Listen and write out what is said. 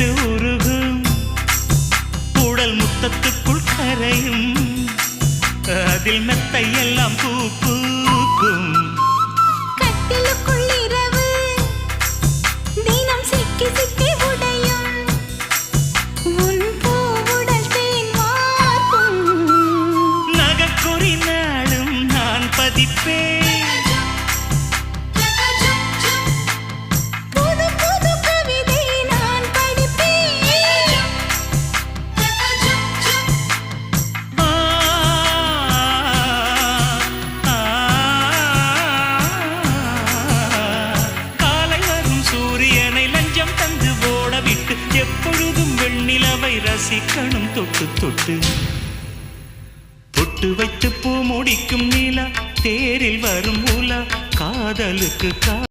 விட்டு உருகும் உடல் முத்தத்துக்குள் கரையும் அதில் மெத்தை எல்லாம் பூ பூக்கும் கட்டிலுக்குள் இரவு தினம் சிக்கி சிக்கி உடையும் உன் பூவுடல் தேன் வார்க்கும் நகக்குறி நாளும் நான் பதிப்பேன் எப்பொழுதும் வெண்ணிலவை ரசிக்கணும் தொட்டு தொட்டு பொட்டு வைத்து பூ முடிக்கும் நிலா தேரில் வரும் உலா காதலுக்கு